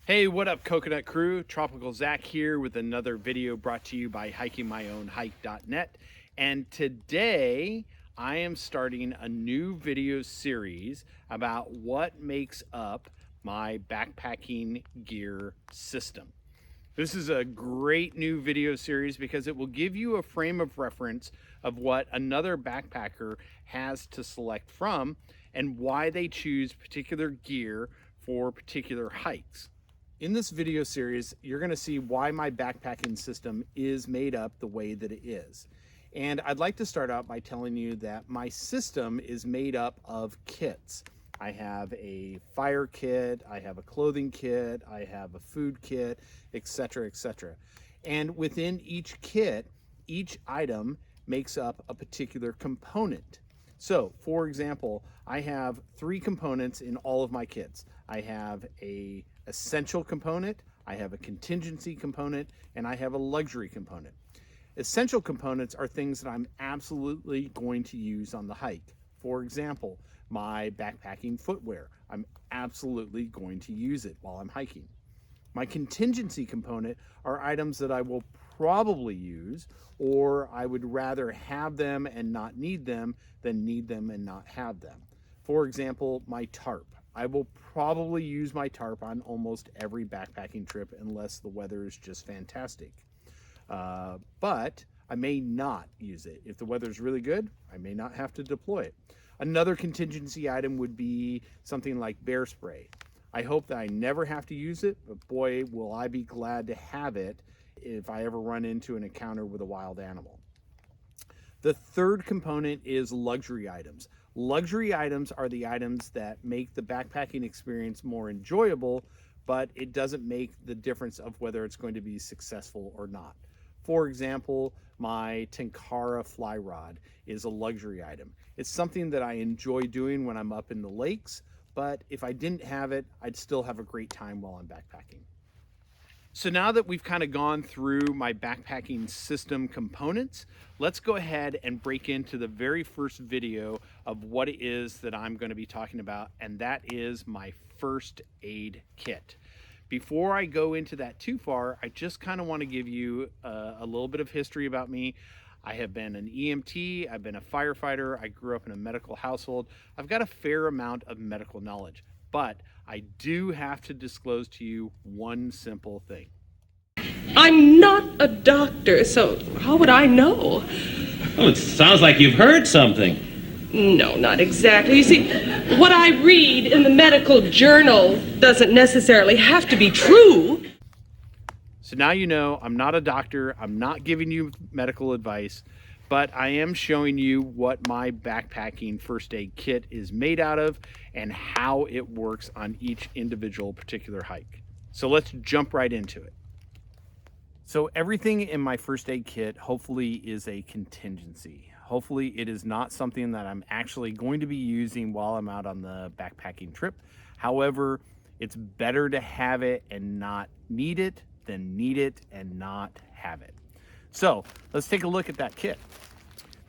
Hey, what up, Coconut Crew? Tropical Zach here with another video brought to you by hikingmyownhike.net. And today I am starting a new video series about what makes up my backpacking gear system. This is a great new video series because it will give you a frame of reference of what another backpacker has to select from and why they choose particular gear for particular hikes. In this video series, you're going to see why my backpacking system is made up the way that it is. And I'd like to start out by telling you that my system is made up of kits. I have a fire kit, I have a clothing kit, I have a food kit, etc., etc. And within each kit, each item makes up a particular component. So, for example, I have 3 components in all of my kits. I have a essential component, I have a contingency component, and I have a luxury component. Essential components are things that I'm absolutely going to use on the hike. For example, my backpacking footwear. I'm absolutely going to use it while I'm hiking. My contingency component are items that I will probably use, or I would rather have them and not need them than need them and not have them. For example, my tarp. I will probably use my tarp on almost every backpacking trip unless the weather is just fantastic. But I may not use it. If the weather is really good, I may not have to deploy it. Another contingency item would be something like bear spray. I hope that I never have to use it, but boy, will I be glad to have it if I ever run into an encounter with a wild animal. The third component is luxury items. Luxury items are the items that make the backpacking experience more enjoyable, but it doesn't make the difference of whether it's going to be successful or not. For example, my Tenkara fly rod is a luxury item. It's something that I enjoy doing when I'm up in the lakes, but if I didn't have it, I'd still have a great time while I'm backpacking. So now that we've kind of gone through my backpacking system components, let's go ahead and break into the very first video of what it is that I'm going to be talking about, and that is my first aid kit. Before I go into that too far, I just kind of want to give you a little bit of history about me. I have been an EMT, I've been a firefighter, I grew up in a medical household. I've got a fair amount of medical knowledge, but I do have to disclose to you one simple thing. I'm not a doctor, so how would I know? Oh, it sounds like you've heard something. No, not exactly. You see, what I read in the medical journal doesn't necessarily have to be true. So now you know I'm not a doctor, I'm not giving you medical advice, but I am showing you what my backpacking first aid kit is made out of and how it works on each individual particular hike. So let's jump right into it. So everything in my first aid kit hopefully is a contingency. Hopefully it is not something that I'm actually going to be using while I'm out on the backpacking trip. However, it's better to have it and not need it than need it and not have it. So let's take a look at that kit.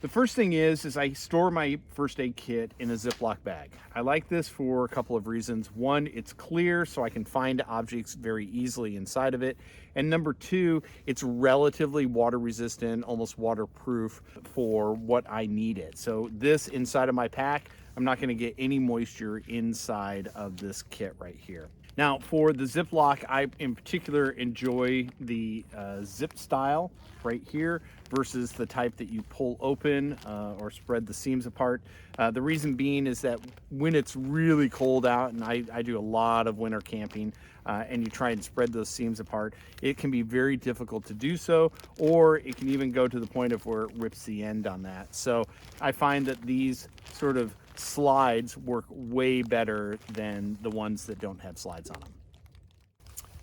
The first thing is I store my first aid kit in a Ziploc bag. I like this for a couple of reasons. One, it's clear so I can find objects very easily inside of it. And number 2, it's relatively water resistant, almost waterproof for what I need it. So this inside of my pack, I'm not going to get any moisture inside of this kit right here. Now for the Ziploc, I in particular enjoy the zip style right here versus the type that you pull open or spread the seams apart. The reason being is that when it's really cold out, and I do a lot of winter camping, and you try and spread those seams apart, it can be very difficult to do so, or it can even go to the point of where it rips the end on that. So I find that these sort of slides work way better than the ones that don't have slides on them.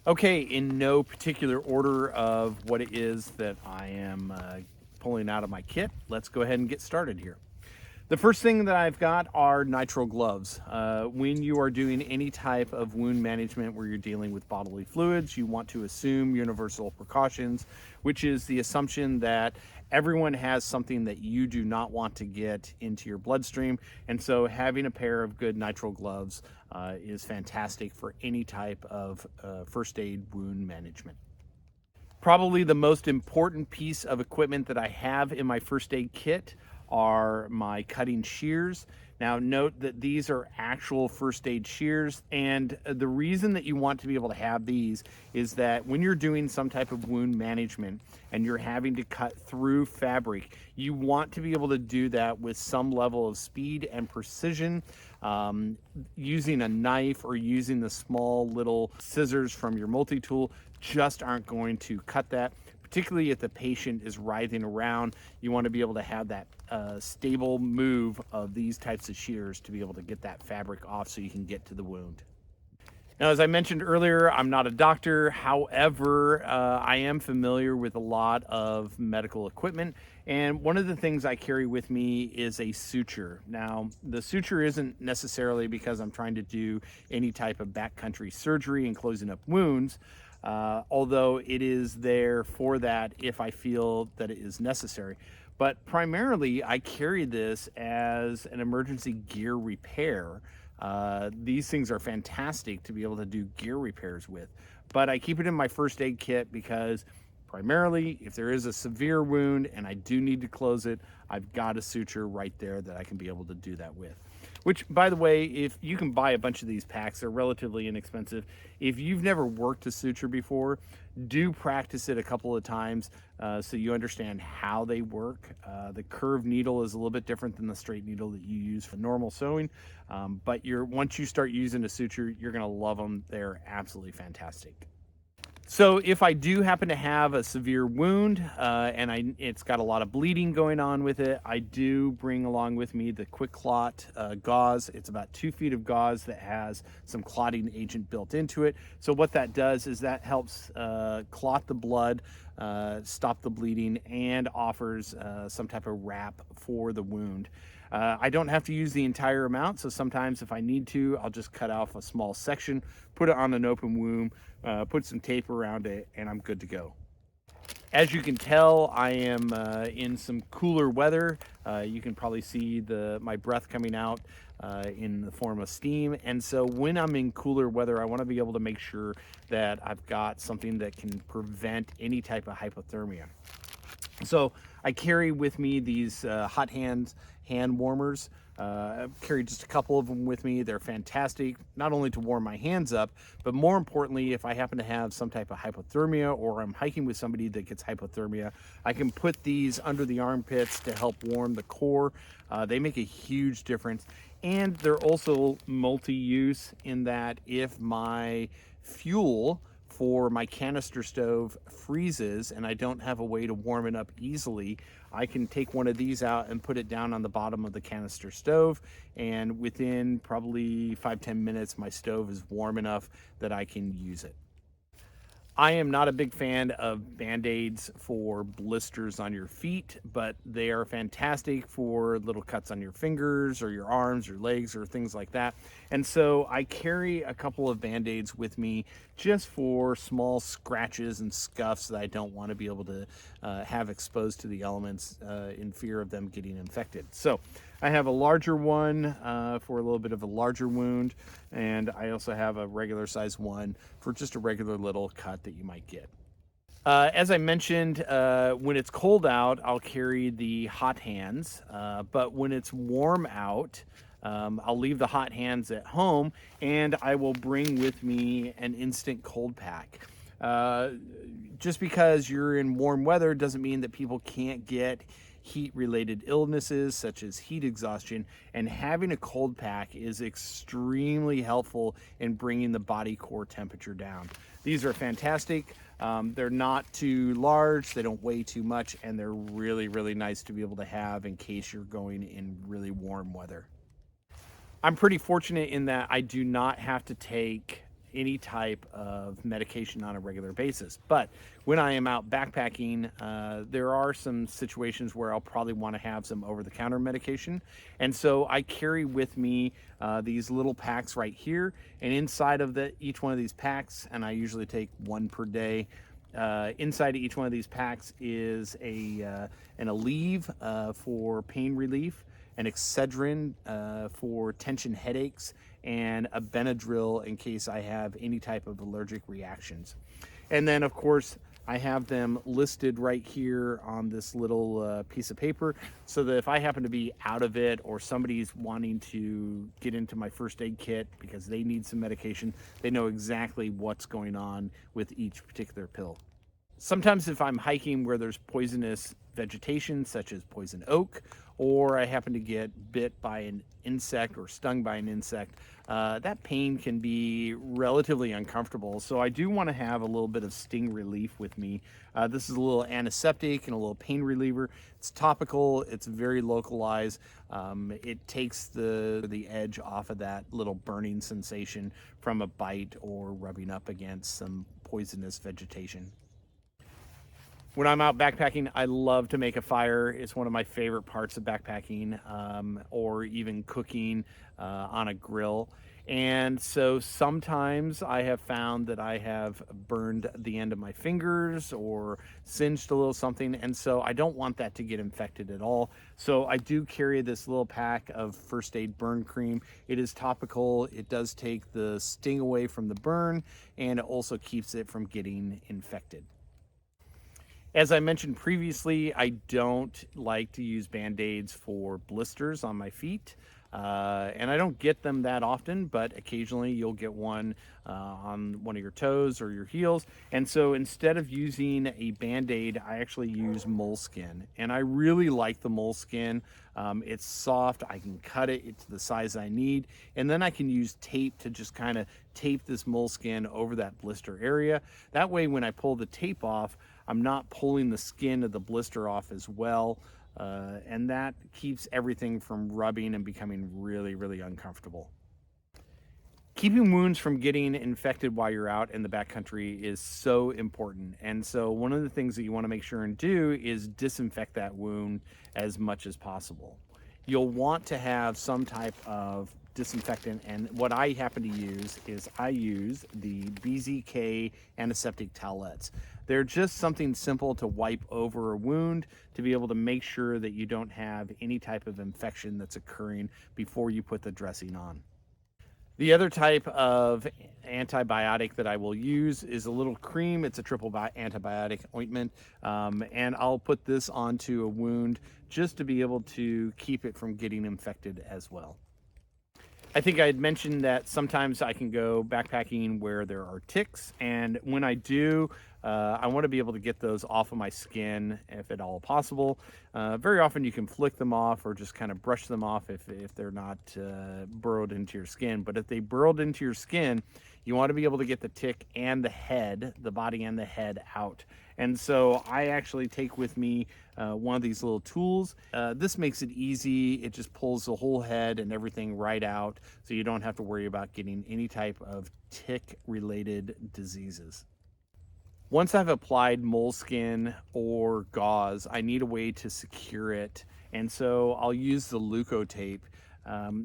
Okay, in no particular order of what it is that I am pulling out of my kit, let's go ahead and get started here. The first thing that I've got are nitrile gloves. When you are doing any type of wound management where you're dealing with bodily fluids, you want to assume universal precautions, which is the assumption that everyone has something that you do not want to get into your bloodstream. And so having a pair of good nitrile gloves is fantastic for any type of first aid wound management. Probably the most important piece of equipment that I have in my first aid kit are my cutting shears. Now note that these are actual first aid shears, and the reason that you want to be able to have these is that when you're doing some type of wound management and you're having to cut through fabric, you want to be able to do that with some level of speed and precision. Using a knife or using the small little scissors from your multi-tool just aren't going to cut that. Particularly if the patient is writhing around, you want to be able to have that stable move of these types of shears to be able to get that fabric off so you can get to the wound. Now, as I mentioned earlier, I'm not a doctor. However, I am familiar with a lot of medical equipment. And one of the things I carry with me is a suture. Now, the suture isn't necessarily because I'm trying to do any type of backcountry surgery and closing up wounds. Although it is there for that if I feel that it is necessary. But primarily, I carry this as an emergency gear repair. These things are fantastic to be able to do gear repairs with. But I keep it in my first aid kit because primarily, if there is a severe wound and I do need to close it, I've got a suture right there that I can be able to do that with. Which, by the way, if you can buy a bunch of these packs, they're relatively inexpensive. If you've never worked a suture before, do practice it a couple of times so you understand how they work. The curved needle is a little bit different than the straight needle that you use for normal sewing. But once you start using a suture, you're going to love them. They're absolutely fantastic. So if I do happen to have a severe wound and it's got a lot of bleeding going on with it, I do bring along with me the Quick Clot gauze. It's about 2 feet of gauze that has some clotting agent built into it. So what that does is that helps clot the blood, stop the bleeding, and offers some type of wrap for the wound. I don't have to use the entire amount, so sometimes if I need to, I'll just cut off a small section, put it on an open wound, put some tape around it, and I'm good to go. As you can tell, I am in some cooler weather. You can probably see my breath coming out in the form of steam. And so when I'm in cooler weather, I want to be able to make sure that I've got something that can prevent any type of hypothermia. So I carry with me these hot hand warmers. I've carried just a couple of them with me. They're fantastic, not only to warm my hands up, but more importantly, if I happen to have some type of hypothermia or I'm hiking with somebody that gets hypothermia, I can put these under the armpits to help warm the core. They make a huge difference. And they're also multi-use in that if my fuel for my canister stove freezes and I don't have a way to warm it up easily, I can take one of these out and put it down on the bottom of the canister stove, and within probably 5-10 minutes my stove is warm enough that I can use it. I am not a big fan of Band-Aids for blisters on your feet, but they are fantastic for little cuts on your fingers or your arms or legs or things like that. And so I carry a couple of Band-Aids with me just for small scratches and scuffs that I don't want to be able to have exposed to the elements in fear of them getting infected. So I have a larger one for a little bit of a larger wound, and I also have a regular size one for just a regular little cut that you might get. As I mentioned, when it's cold out, I'll carry the hot hands, but when it's warm out, I'll leave the hot hands at home, and I will bring with me an instant cold pack. Just because you're in warm weather doesn't mean that people can't get heat-related illnesses such as heat exhaustion, and having a cold pack is extremely helpful in bringing the body core temperature down. These are fantastic. They're not too large, they don't weigh too much, and they're really, really nice to be able to have in case you're going in really warm weather. I'm pretty fortunate in that I do not have to take any type of medication on a regular basis. But when I am out backpacking, there are some situations where I'll probably want to have some over-the-counter medication. And so I carry with me these little packs right here. And inside of each one of these packs, and I usually take one per day, inside of each one of these packs is an Aleve for pain relief, an Excedrin for tension headaches, and a Benadryl in case I have any type of allergic reactions. And then, of course, I have them listed right here on this little piece of paper, so that if I happen to be out of it or somebody's wanting to get into my first aid kit because they need some medication, they know exactly what's going on with each particular pill. Sometimes if I'm hiking where there's poisonous vegetation, such as poison oak, or I happen to get bit by an insect or stung by an insect, that pain can be relatively uncomfortable. So I do want to have a little bit of sting relief with me. This is a little antiseptic and a little pain reliever. It's topical, it's very localized. It takes the edge off of that little burning sensation from a bite or rubbing up against some poisonous vegetation. When I'm out backpacking, I love to make a fire. It's one of my favorite parts of backpacking, or even cooking on a grill. And so sometimes I have found that I have burned the end of my fingers or singed a little something, and so I don't want that to get infected at all. So I do carry this little pack of first aid burn cream. It is topical. It does take the sting away from the burn, and it also keeps it from getting infected. As I mentioned previously, I don't like to use Band-Aids for blisters on my feet. And I don't get them that often, but occasionally you'll get one on one of your toes or your heels. And so instead of using a Band-Aid, I actually use moleskin. And I really like the moleskin. It's soft, I can cut it to the size I need. And then I can use tape to just kind of tape this moleskin over that blister area. That way when I pull the tape off, I'm not pulling the skin of the blister off as well. And that keeps everything from rubbing and becoming really, really uncomfortable. Keeping wounds from getting infected while you're out in the backcountry is so important. And so one of the things that you want to make sure and do is disinfect that wound as much as possible. You'll want to have some type of disinfectant, and what I happen to use is I use the BZK Antiseptic towelettes. They're just something simple to wipe over a wound to be able to make sure that you don't have any type of infection that's occurring before you put the dressing on. The other type of antibiotic that I will use is a little cream. It's a triple antibiotic ointment, and I'll put this onto a wound just to be able to keep it from getting infected as well. I think I had mentioned that sometimes I can go backpacking where there are ticks, and when I do, I want to be able to get those off of my skin if at all possible. Very often you can flick them off or just kind of brush them off if they're not burrowed into your skin. But if they burrowed into your skin, you want to be able to get the tick and the head, the body and the head out. And so I actually take with me one of these little tools. This makes it easy. It just pulls the whole head and everything right out, so you don't have to worry about getting any type of tick-related diseases. Once I've applied moleskin or gauze, I need a way to secure it. And so I'll use the Leukotape.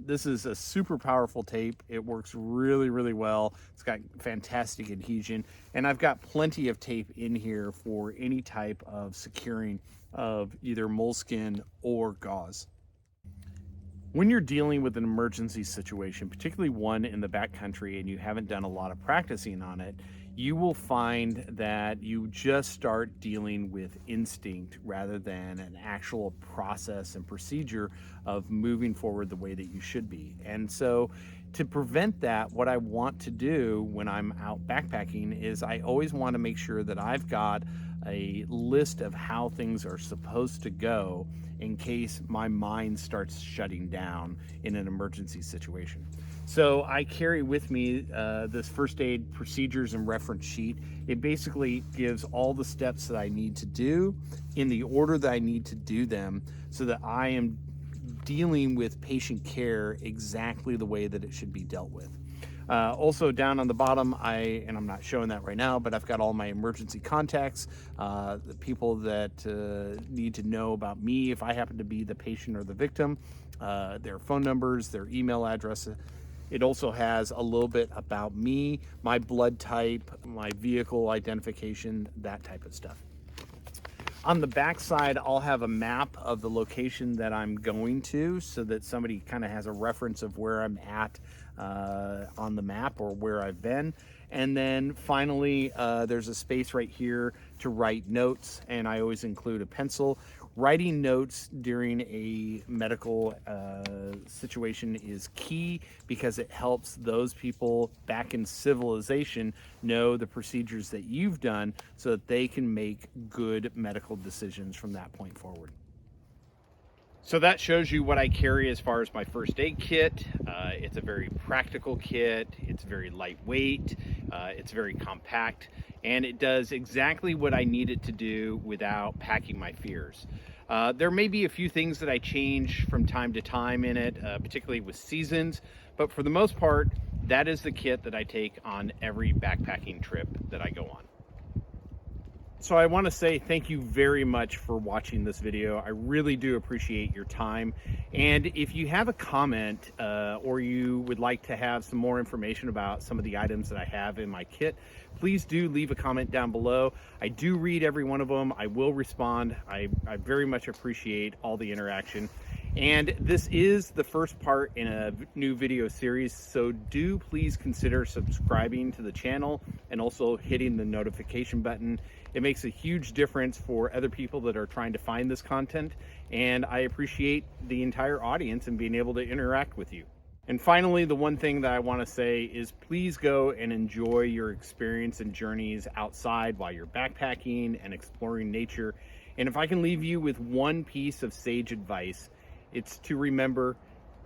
This is a super powerful tape. It works really, really well. It's got fantastic adhesion. And I've got plenty of tape in here for any type of securing of either moleskin or gauze. When you're dealing with an emergency situation, particularly one in the backcountry, and you haven't done a lot of practicing on it, you will find that you just start dealing with instinct rather than an actual process and procedure of moving forward the way that you should be. And so to prevent that, what I want to do when I'm out backpacking is I always want to make sure that I've got a list of how things are supposed to go in case my mind starts shutting down in an emergency situation. So I carry with me this first aid procedures and reference sheet. It basically gives all the steps that I need to do in the order that I need to do them so that I am dealing with patient care exactly the way that it should be dealt with. Also down on the bottom, and I'm not showing that right now, but I've got all my emergency contacts, the people that need to know about me if I happen to be the patient or the victim, their phone numbers, their email address. It also has a little bit about me, my blood type, my vehicle identification, that type of stuff. On the back side, I'll have a map of the location that I'm going to so that somebody kind of has a reference of where I'm at on the map or where I've been. And then finally, there's a space right here to write notes, and I always include a pencil. Writing notes during a medical situation is key because it helps those people back in civilization know the procedures that you've done so that they can make good medical decisions from that point forward. So that shows you what I carry as far as my first aid kit. It's a very practical kit. It's very lightweight. It's very compact, and it does exactly what I need it to do without packing my fears. There may be a few things that I change from time to time in it, particularly with seasons, but for the most part, that is the kit that I take on every backpacking trip that I go on. So I want to say thank you very much for watching this video. I really do appreciate your time. And if you have a comment or you would like to have some more information about some of the items that I have in my kit, please do leave a comment down below. I do read every one of them. I will respond. I very much appreciate all the interaction. And this is the first part in a new video series, so do please consider subscribing to the channel and also hitting the notification button. It makes a huge difference for other people that are trying to find this content, and I appreciate the entire audience and being able to interact with you. And finally, the one thing that I want to say is please go and enjoy your experience and journeys outside while you're backpacking and exploring nature. And if I can leave you with one piece of sage advice, it's to remember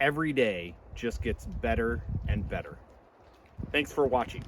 every day just gets better and better. Thanks for watching.